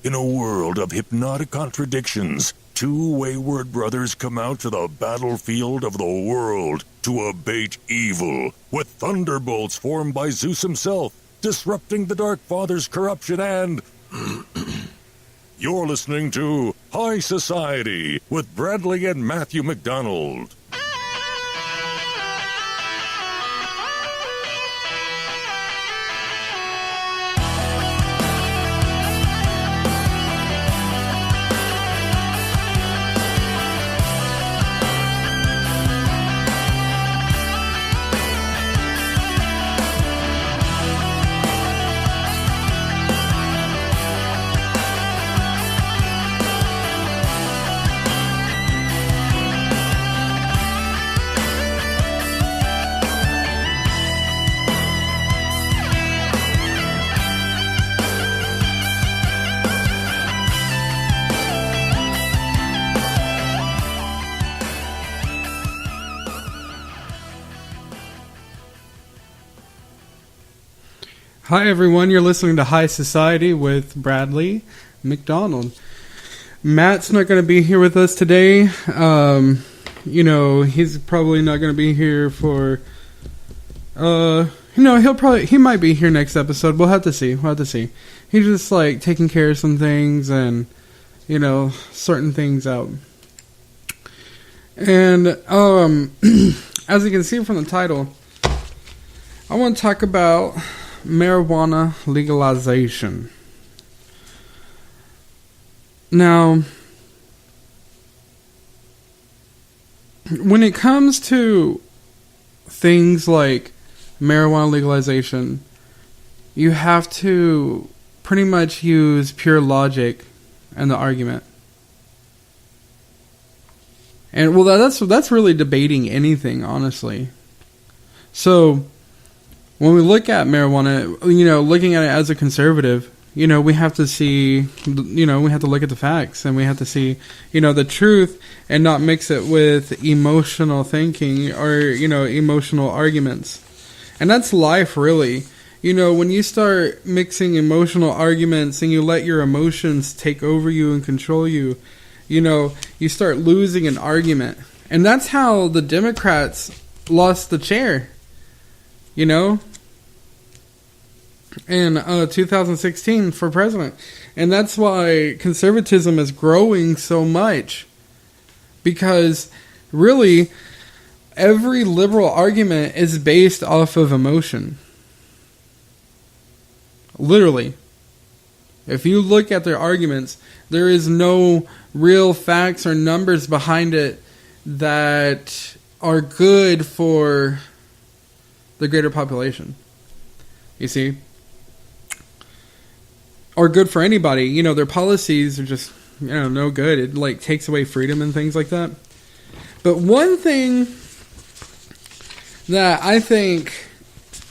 In a world of hypnotic contradictions, two wayward brothers come out to the battlefield of the world to abate evil, with thunderbolts formed by Zeus himself, disrupting the Dark Father's corruption and... You're listening to High Society with Bradley and Matthew McDonald. Hi everyone, you're listening to High Society with Bradley McDonald. Matt's not going to be here with us today. He's probably not going to be here for, he might be here next episode. We'll have to see. He's just like taking care of some things and, sorting things out. And, as you can see from the title, I want to talk about marijuana legalization. Now, when it comes to things like marijuana legalization, you have to pretty much use pure logic in the argument. And well, that's really debating anything, honestly. So when we look at marijuana, looking at it as a conservative, we have to see, we have to look at the facts and we have to see, the truth and not mix it with emotional thinking or, emotional arguments. And that's life, really. When you start mixing emotional arguments and you let your emotions take over you and control you, you start losing an argument. And that's how the Democrats lost the chair. In 2016 for president. And that's why conservatism is growing so much. Because really, every liberal argument is based off of emotion. Literally. If you look at their arguments, there is no real facts or numbers behind it that are good for the greater population. You see? Or good for anybody. Their policies are just, no good. It takes away freedom and things like that. But one thing that I think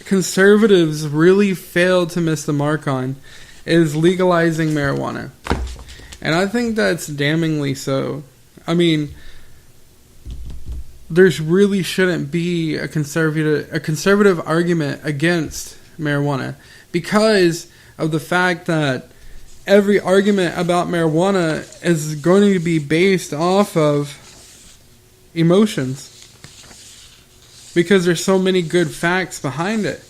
conservatives really failed to miss the mark on is legalizing marijuana. And I think that's damningly so. I mean, there's really shouldn't be a conservative argument against marijuana because of the fact that every argument about marijuana is going to be based off of emotions. Because there's so many good facts behind it.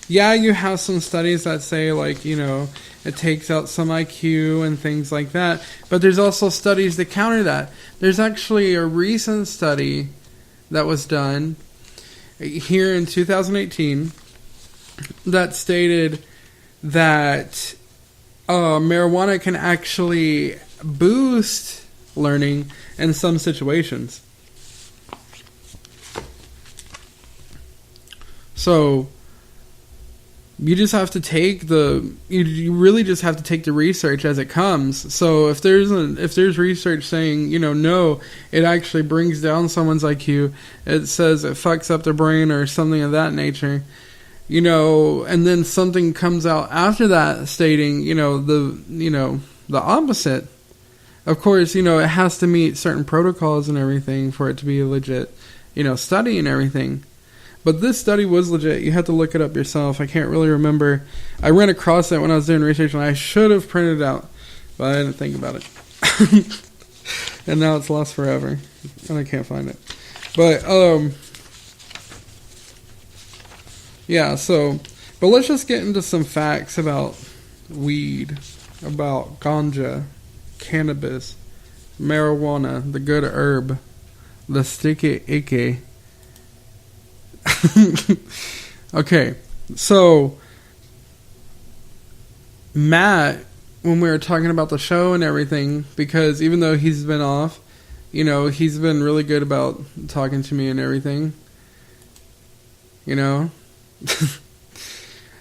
Yeah, you have some studies that say, it takes out some IQ and things like that. But there's also studies that counter that. There's actually a recent study that was done here in 2018 that stated that marijuana can actually boost learning in some situations. So you just have to take you really just have to take the research as it comes. So if there's research saying, no, it actually brings down someone's IQ, it says it fucks up their brain or something of that nature, and then something comes out after that stating, the opposite. Of course, it has to meet certain protocols and everything for it to be a legit, study and everything. But this study was legit. You have to look it up yourself. I can't really remember. I ran across it when I was doing research, and I should have printed it out, but I didn't think about it. And now it's lost forever, and I can't find it. But, yeah, so, but let's just get into some facts about weed, about ganja, cannabis, marijuana, the good herb, the sticky icky. Okay, so Matt, when we were talking about the show and everything, because even though he's been off, you know, he's been really good about talking to me and everything, you know.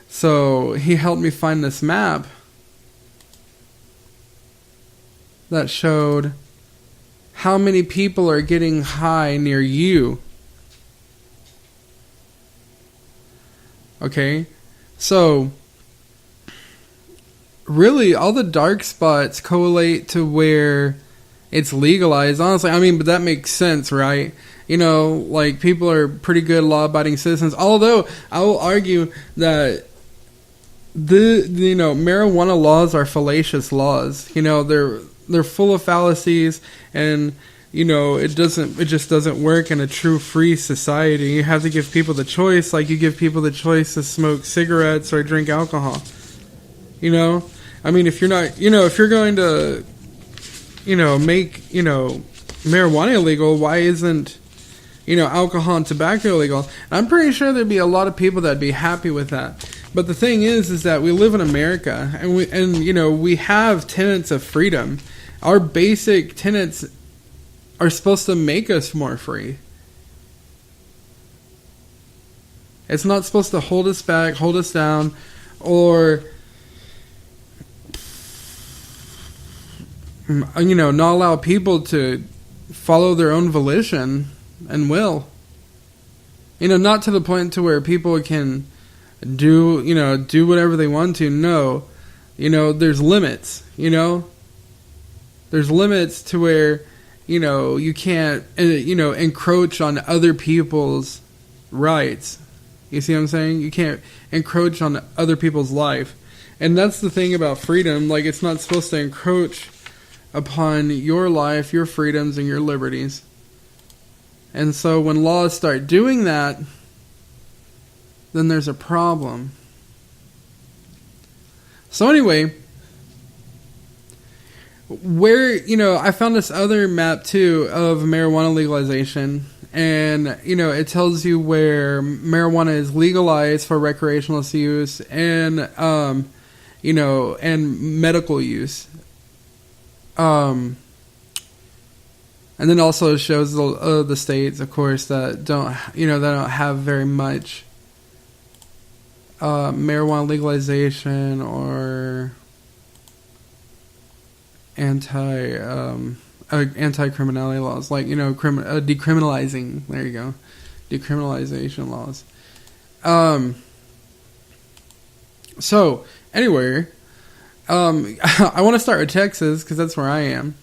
So he helped me find this map that showed how many people are getting high near you. Okay, so really all the dark spots correlate to where it's legalized. Honestly, I mean, but that makes sense, right? You know, like, people are pretty good law-abiding citizens. Although I will argue that marijuana laws are fallacious laws. You know, they're full of fallacies, and you know, it just doesn't work in a true free society. You have to give people the choice, like you give people the choice to smoke cigarettes or drink alcohol. You know, I mean, if you're not, you know, if you're going to, you know, make, you know, marijuana illegal, why isn't, you know, alcohol and tobacco illegal? I'm pretty sure there'd be a lot of people that'd be happy with that. But the thing is that we live in America, and you know, we have tenets of freedom. Our basic tenets are supposed to make us more free. It's not supposed to hold us back, hold us down, or, you know, not allow people to follow their own volition and will. You know, not to the point to where people can do whatever they want to. No. You know, there's limits, you know? There's limits to where, you know, you can't, you know, encroach on other people's rights. You see what I'm saying? You can't encroach on other people's life. And that's the thing about freedom. Like, it's not supposed to encroach upon your life, your freedoms, and your liberties. And so when laws start doing that, then there's a problem. So anyway, where, you know, I found this other map too of marijuana legalization, and, you know, it tells you where marijuana is legalized for recreational use and, you know, and medical use. And then also shows the states, of course, that don't have very much marijuana legalization or anti-criminality laws, like, you know, decriminalizing. There you go, decriminalization laws. So anyway, I want to start with Texas because that's where I am.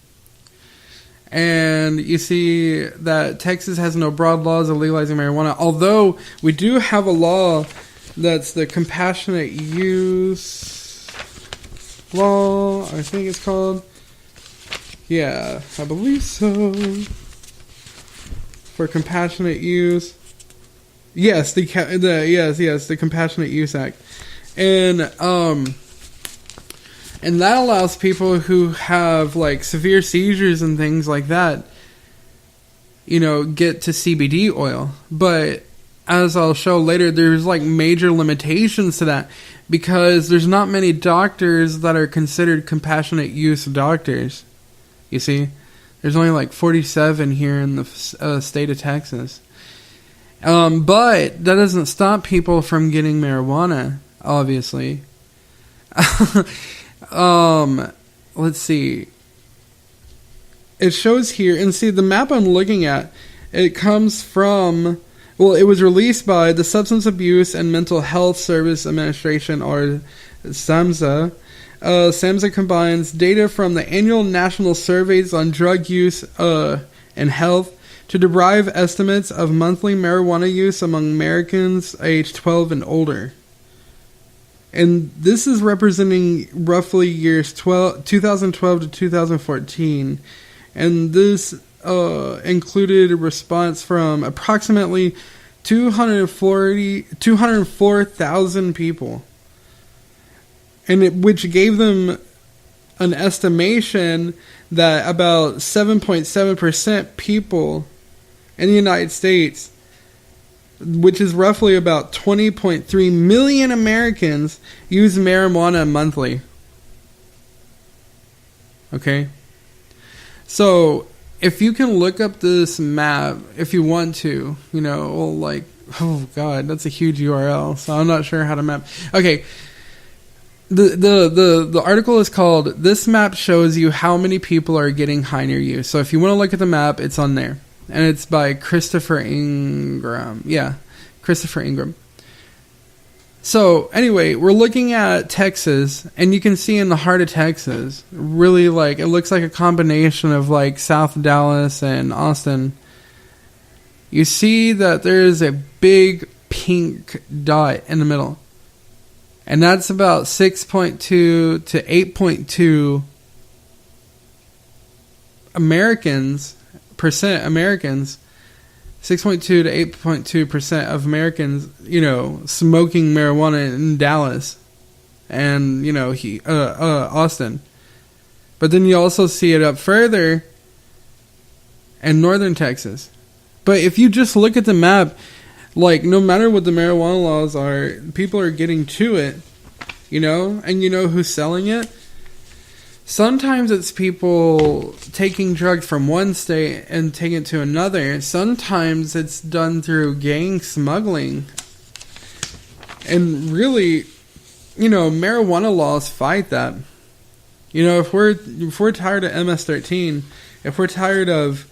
And you see that Texas has no broad laws of legalizing marijuana, although we do have a law that's the compassionate use law, I think it's called. Yeah, I believe so. For compassionate use. Yes, the Compassionate Use Act. And that allows people who have, like, severe seizures and things like that, you know, get to CBD oil. But as I'll show later, there's, like, major limitations to that because there's not many doctors that are considered compassionate use doctors. You see? There's only, like, 47 here in the state of Texas. But that doesn't stop people from getting marijuana, obviously. Let's see. It shows here, and see the map I'm looking at, it comes from, well, it was released by the Substance Abuse and Mental Health Service Administration, or SAMHSA. SAMHSA combines data from the annual national surveys on drug use and health, to derive estimates of monthly marijuana use among Americans aged 12 and older. And this is representing roughly years 2012 to 2014. And this included a response from approximately 204,000 people. And which gave them an estimation that about 7.7% people in the United States, which is roughly about 20.3 million Americans, use marijuana monthly. Okay? So, if you can look up this map, if you want to, you know, well, like, oh god, that's a huge URL, so I'm not sure how to map. Okay. The article is called "This Map Shows You How Many People Are Getting High Near You." So if you want to look at the map, it's on there. And it's by Christopher Ingram. Yeah, Christopher Ingram. So anyway, we're looking at Texas, and you can see in the heart of Texas, really like, it looks like a combination of like South Dallas and Austin. You see that there is a big pink dot in the middle. And that's about 6.2 to 8.2 Americans, 6.2 to 8.2% of Americans, you know, smoking marijuana in Dallas and, you know, Austin. But then you also see it up further in northern Texas. But if you just look at the map, like, no matter what the marijuana laws are, people are getting to it, you know? And you know who's selling it? Sometimes it's people taking drugs from one state and taking it to another. Sometimes it's done through gang smuggling. And really, you know, marijuana laws fight that. You know, if we're tired of MS-13, if we're tired of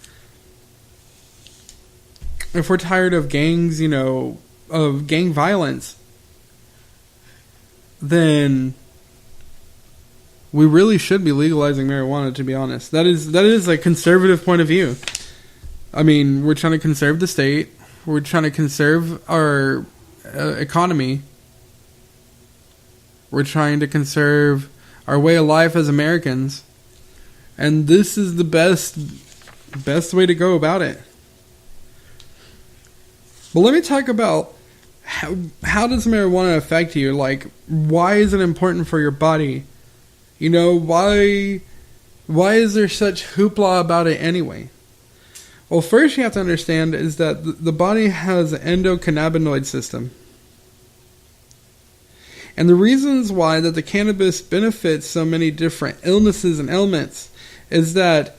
gangs, you know, of gang violence, then we really should be legalizing marijuana, to be honest. That is a conservative point of view. I mean, we're trying to conserve the state. We're trying to conserve our economy. We're trying to conserve our way of life as Americans. And this is the best way to go about it. But let me talk about how does marijuana affect you? Like, why is it important for your body? You know, why is there such hoopla about it anyway? Well, first you have to understand is that the body has an endocannabinoid system. And the reasons why that the cannabis benefits so many different illnesses and ailments is that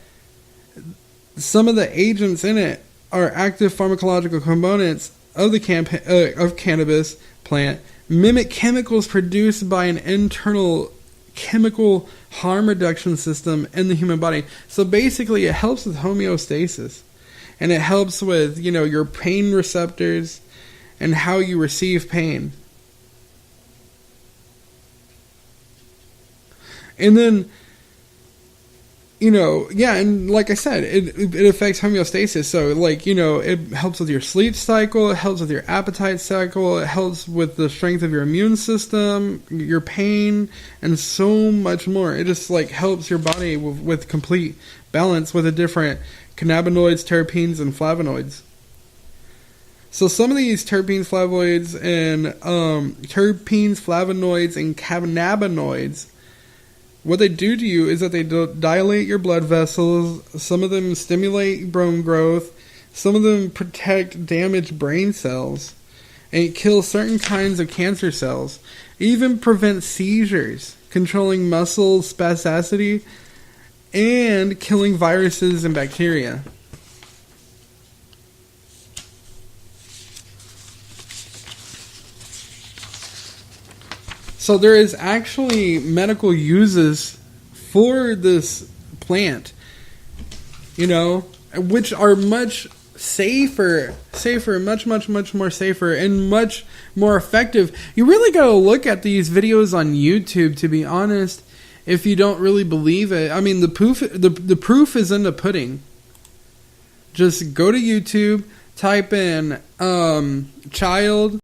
some of the agents in it are active pharmacological components of the of cannabis plant, mimic chemicals produced by an internal chemical harm reduction system in the human body. So basically it helps with homeostasis, and it helps with, you know, your pain receptors and how you receive pain. And then, you know, yeah, and like I said, it affects homeostasis. So, like, you know, it helps with your sleep cycle, it helps with your appetite cycle, it helps with the strength of your immune system, your pain, and so much more. It just, like, helps your body with complete balance with the different cannabinoids, terpenes, and flavonoids. So some of these terpenes, flavonoids, and cannabinoids, what they do to you is that they dilate your blood vessels. Some of them stimulate bone growth. Some of them protect damaged brain cells. And it kills certain kinds of cancer cells. It even prevents seizures, controlling muscle spasticity, and killing viruses and bacteria. So there is actually medical uses for this plant, you know, which are much safer, much more safer, and much more effective. You really got to look at these videos on YouTube, to be honest, if you don't really believe it. I mean, the proof is in the pudding. Just go to YouTube, type in child